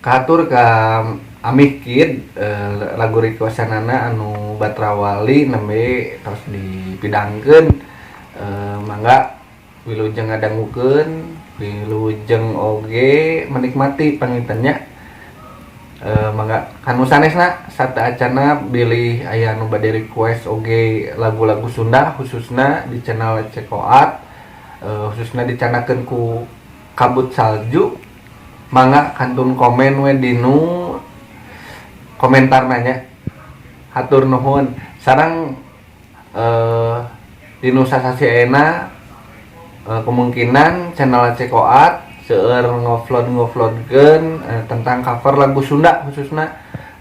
katur ka Amih Kid lagu requestanana anu Batrawali nembe tos dipidangkeun mangga wilujeng ngadangukeun wilujeng oge menikmati pangintennya mangga kanu sanesna sateacana bilih aya anu bade request oge lagu-lagu Sunda khususna di channel Cekoat khususna dicanakeun ku Kabut Salju mangga kantun komen we dinu komentar nanya hatur nuhun sareng dinu sasasieuna kemungkinan channel Cekoat seueur nguploadkeun tentang cover lagu Sunda khususna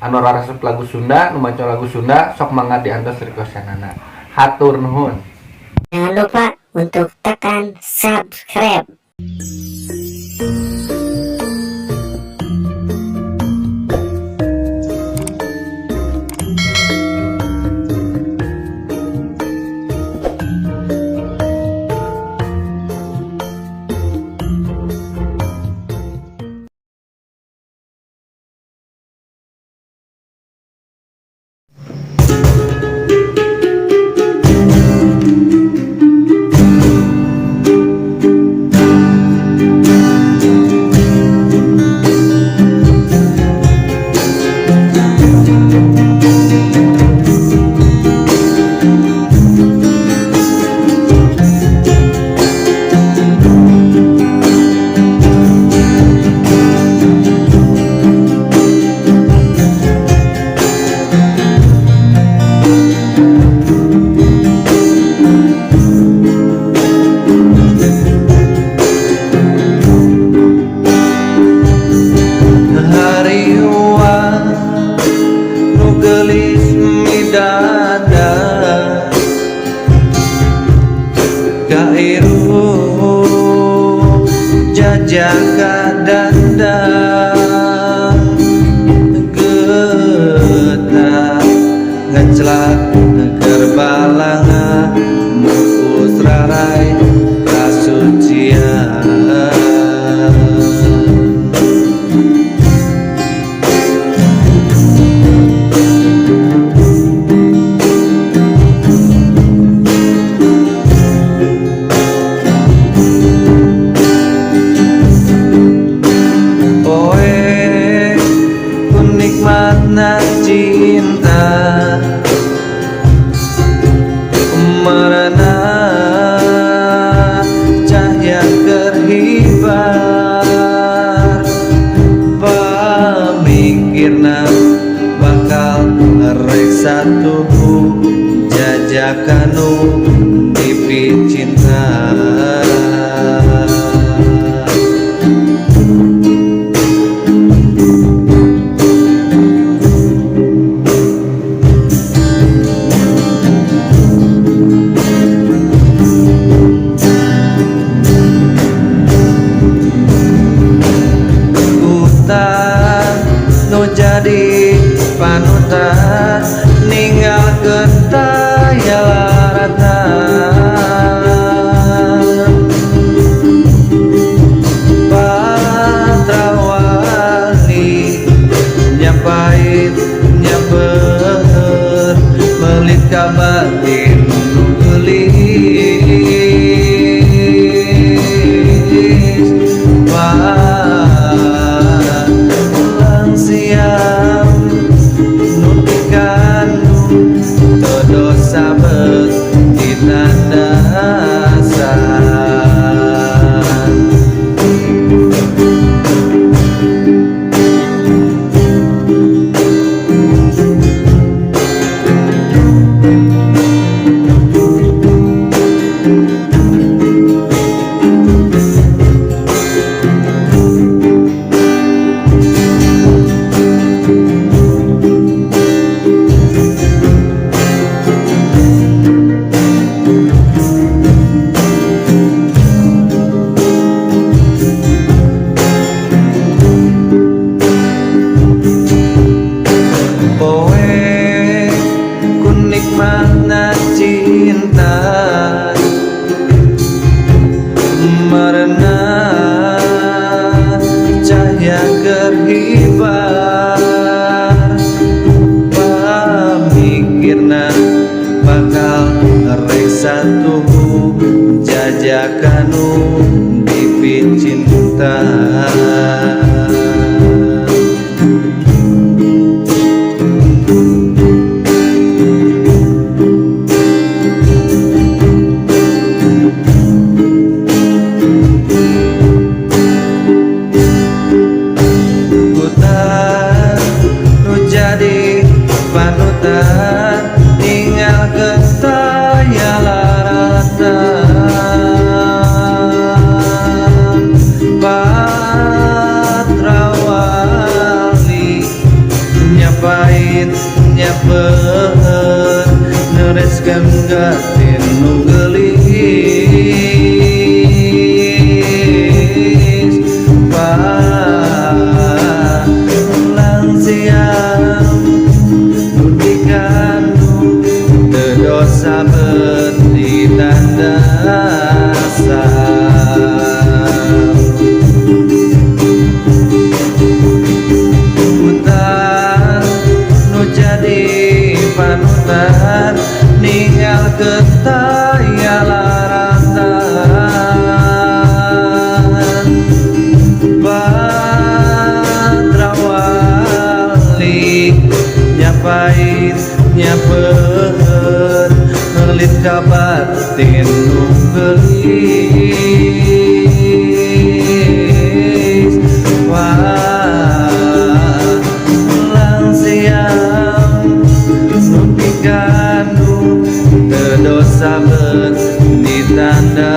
anu rarasep lagu Sunda nu maca lagu Sunda sok mangga diantos requestanana hatur nuhun. Jangan lupa untuk tekan subscribe. Jaga danda getah ngecelak kerbalanga mupus rarai kasucian cinta merana cahaya kerhibar pamikirna bakal reksa tubuh jajakanu dipi cinta jadi panutan ninggal getah ya laratan cinta. Hutan nu jadi panutan tinggal ketaya laratan Patrawali nyapain nyapeun nereskeun gatin nu geulis palang siang nu dikandung teu dosa beuti tanda hutan nu jadi panutan ninggal ketaya laratan Patrawali nyapain nyapeun ngelit ka batin nu geulis walang siang nu digandung teu dosa beuti tanda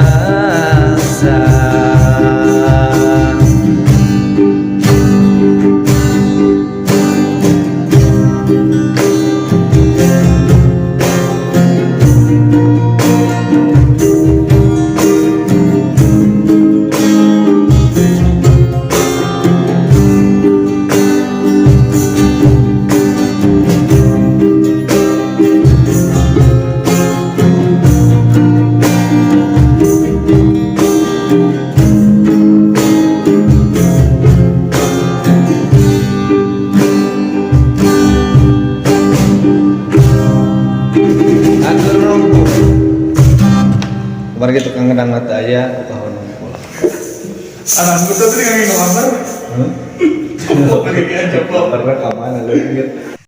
kemarin kita tukang ngedang mata aja tahun Anak gue tadi yang ngomong apa? karena keamanan lu inget